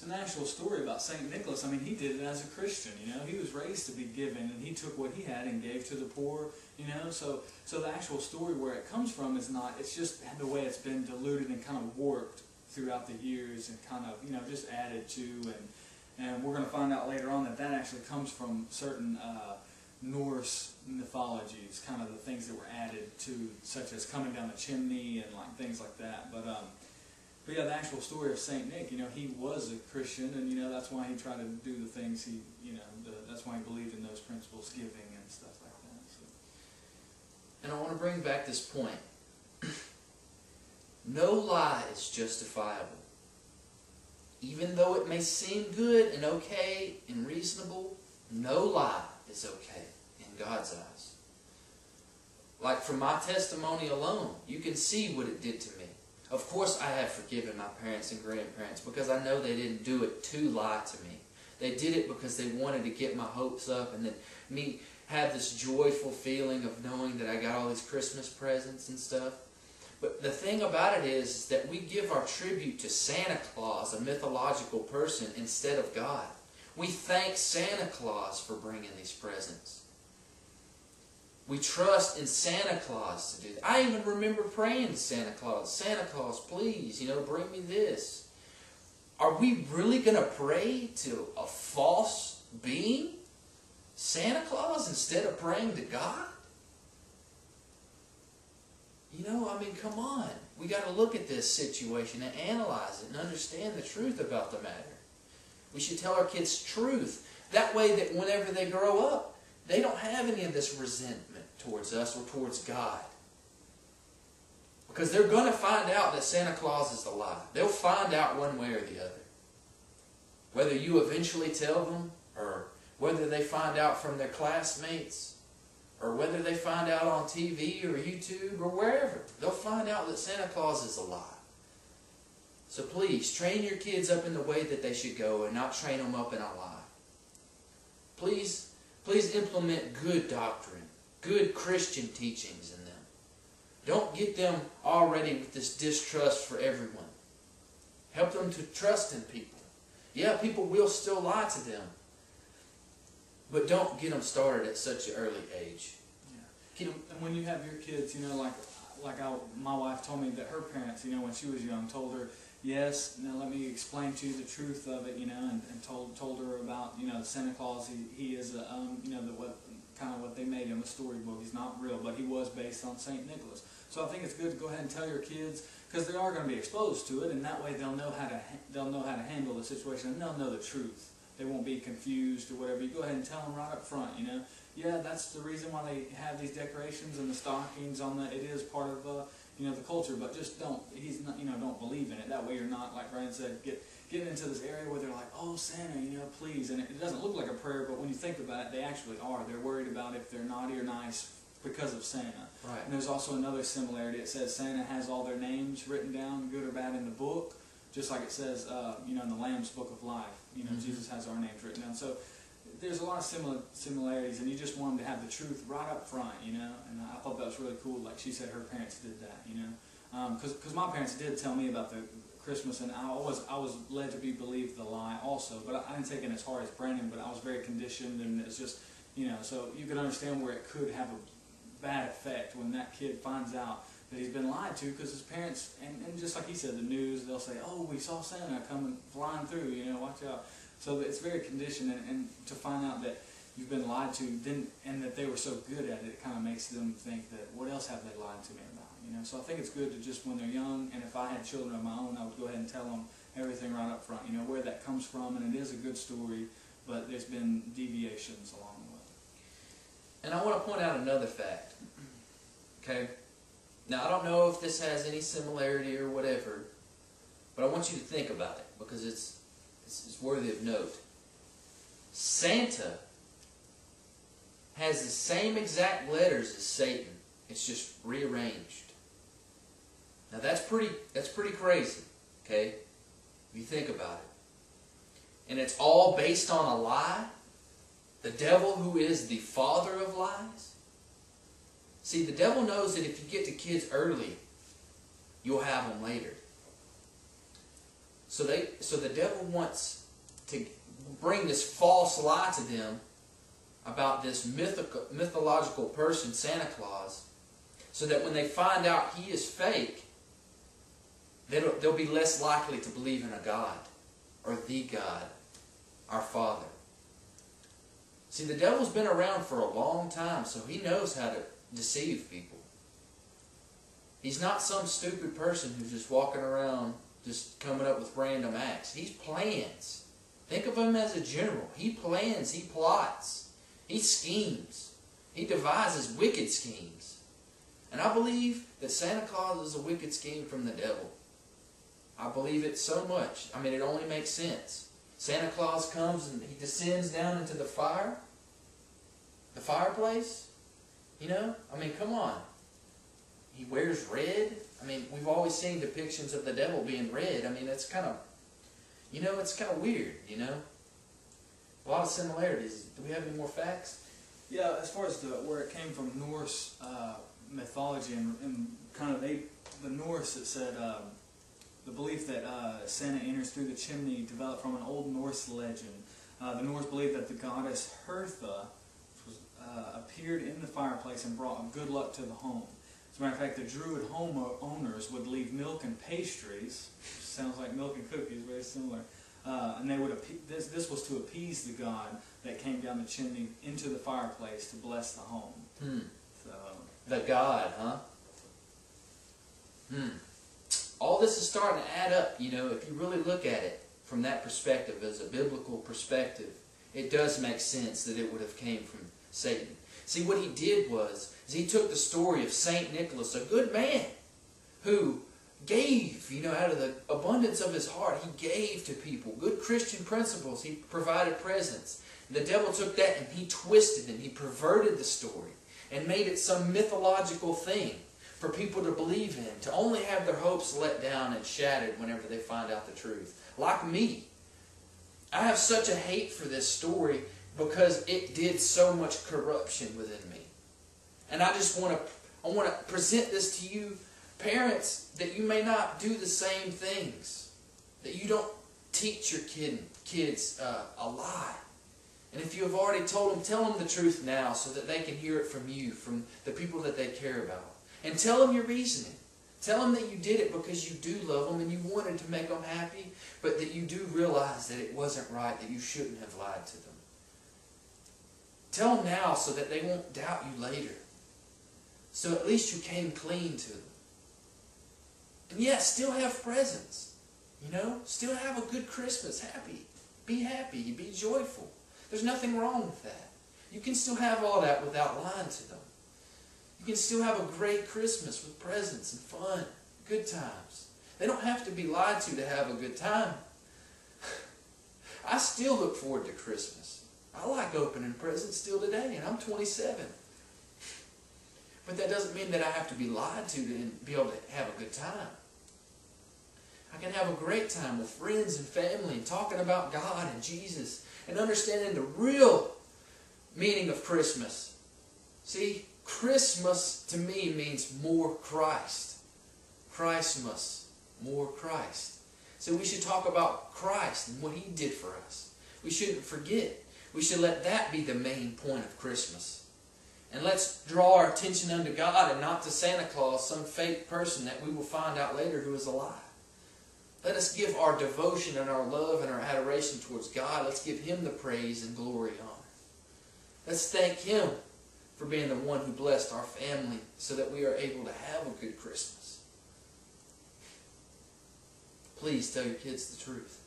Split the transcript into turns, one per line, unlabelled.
an actual story about St. Nicholas. I mean, he did it as a Christian, you know. He was raised to be given, and he took what he had and gave to the poor, you know. So the actual story where it comes from is not, it's just the way it's been diluted and kind of warped throughout the years and kind of, you know, just added to. And we're going to find out later on that that actually comes from certain Norse mythologies, kind of the things that were added to, such as coming down the chimney and like things like that. But yeah, the actual story of Saint Nick, you know, he was a Christian, and you know that's why he tried to do the things he, you know, that's why he believed in those principles, giving and stuff like that. So.
And I want to bring back this point. No lie is justifiable. Even though it may seem good and okay and reasonable, no lie is okay in God's eyes. Like from my testimony alone, you can see what it did to me. Of course I have forgiven my parents and grandparents because I know they didn't do it to lie to me. They did it because they wanted to get my hopes up and then me have this joyful feeling of knowing that I got all these Christmas presents and stuff. But the thing about it is that we give our tribute to Santa Claus, a mythological person, instead of God. We thank Santa Claus for bringing these presents. We trust in Santa Claus to do that. I even remember praying to Santa Claus, Santa Claus, please, you know, bring me this. Are we really going to pray to a false being, Santa Claus, instead of praying to God? You know, I mean, come on. We got to look at this situation and analyze it and understand the truth about the matter. We should tell our kids truth. That way that whenever they grow up, they don't have any of this resentment towards us or towards God. Because they're going to find out that Santa Claus is a lie. They'll find out one way or the other. Whether you eventually tell them, or whether they find out from their classmates, or whether they find out on TV or YouTube or wherever, they'll find out that Santa Claus is a lie. So please, train your kids up in the way that they should go and not train them up in a lie. Please implement good doctrine, good Christian teachings in them. Don't get them already with this distrust for everyone. Help them to trust in people. Yeah, people will still lie to them. But don't get them started at such an early age.
Yeah. And when you have your kids, you know, my wife told me that her parents, you know, when she was young, told her, yes, now let me explain to you the truth of it, you know, and told her about, you know, Santa Claus. He is a, you know, what they made him, a storybook. He's not real, but he was based on St. Nicholas. So I think it's good to go ahead and tell your kids, because they are going to be exposed to it, and that way they'll know how to handle the situation, and they'll know the truth. They won't be confused or whatever. You go ahead and tell them right up front, you know. Yeah, that's the reason why they have these decorations and the stockings on the. It is part of you know, the culture, but just don't. He's not, you know, don't believe in it. That way you're not, like Ryan said, getting into this area where they're like, oh Santa, you know, please. And it doesn't look like a prayer, but when you think about it, they actually are. They're worried about if they're naughty or nice because of Santa.
Right.
And there's also another similarity. It says Santa has all their names written down, good or bad, in the book. Just like it says, you know, in the Lamb's Book of Life, you know, Jesus has our names written down. So there's a lot of similarities, and you just want them to have the truth right up front, you know. And I thought that was really cool. Like she said, her parents did that, you know. Because my parents did tell me about the Christmas, and I was led to believe the lie also. But I didn't take it as hard as Brandon, but I was very conditioned, and it's just, you know, so you can understand where it could have a bad effect when that kid finds out that he's been lied to, because his parents, and just like he said, the news, they'll say, oh, we saw Santa coming flying through, you know, watch out. So it's very conditioned, and to find out that you've been lied to, and that they were so good at it, it kind of makes them think that, what else have they lied to me about, you know. So I think it's good to just, when they're young, and if I had children of my own, I would go ahead and tell them everything right up front, you know, where that comes from, and it is a good story, but there's been deviations along the way.
And I want to point out another fact, okay? Now, I don't know if this has any similarity or whatever, but I want you to think about it, because it's worthy of note. Santa has the same exact letters as Satan. It's just rearranged. Now, that's pretty crazy, okay, if you think about it. And it's all based on a lie? The devil, who is the father of lies? See, the devil knows that if you get to kids early, you'll have them later. So the devil wants to bring this false lie to them about this mythological person, Santa Claus, so that when they find out he is fake, they'll be less likely to believe in a God, or the God, our Father. See, the devil's been around for a long time, so he knows how to deceive people. He's not some stupid person who's just walking around just coming up with random acts. He plans. Think of him as a general. He plans, he plots, he schemes, he devises wicked schemes. And I believe that Santa Claus is a wicked scheme from the devil. I believe it so much. I mean, it only makes sense. Santa Claus comes and he descends down into the fireplace. You know? I mean, come on. He wears red. I mean, we've always seen depictions of the devil being red. I mean, it's kind of, you know, it's kind of weird, you know? A lot of similarities. Do we have any more facts?
Yeah, as far as where it came from, Norse mythology and kind of the Norse, it said the belief that Santa enters through the chimney developed from an old Norse legend. The Norse believed that the goddess Hertha appeared in the fireplace and brought good luck to the home. As a matter of fact, the Druid owners would leave milk and pastries, which sounds like milk and cookies, very similar, and they would this was to appease the god that came down the chimney into the fireplace to bless the home. So,
the god, huh? All this is starting to add up, you know, if you really look at it from that perspective, as a biblical perspective, it does make sense that it would have came from Satan. See, what he did was he took the story of St. Nicholas, a good man, who gave, you know, out of the abundance of his heart, he gave to people good Christian principles. He provided presents. The devil took that and he twisted and he perverted the story and made it some mythological thing for people to believe in, to only have their hopes let down and shattered whenever they find out the truth. Like me. I have such a hate for this story because it did so much corruption within me. And I just want to present this to you, parents, that you may not do the same things. That you don't teach your kids a lie. And if you have already told them, tell them the truth now so that they can hear it from you, from the people that they care about. And tell them your reasoning. Tell them that you did it because you do love them and you wanted to make them happy, but that you do realize that it wasn't right, that you shouldn't have lied to them. Tell them now so that they won't doubt you later. So at least you came clean to them. And yes, still have presents. You know, still have a good Christmas. Be happy, be joyful. There's nothing wrong with that. You can still have all that without lying to them. You can still have a great Christmas with presents and fun, good times. They don't have to be lied to have a good time. I still look forward to Christmas. I like opening presents still today, and I'm 27. But that doesn't mean that I have to be lied to and be able to have a good time. I can have a great time with friends and family and talking about God and Jesus and understanding the real meaning of Christmas. See, Christmas to me means more Christ. Christmas, more Christ. So we should talk about Christ and what He did for us. We shouldn't forget. We should let that be the main point of Christmas. And let's draw our attention unto God and not to Santa Claus, some fake person that we will find out later who is a lie. Let us give our devotion and our love and our adoration towards God. Let's give Him the praise and glory and honor. Let's thank Him for being the one who blessed our family so that we are able to have a good Christmas. Please tell your kids the truth.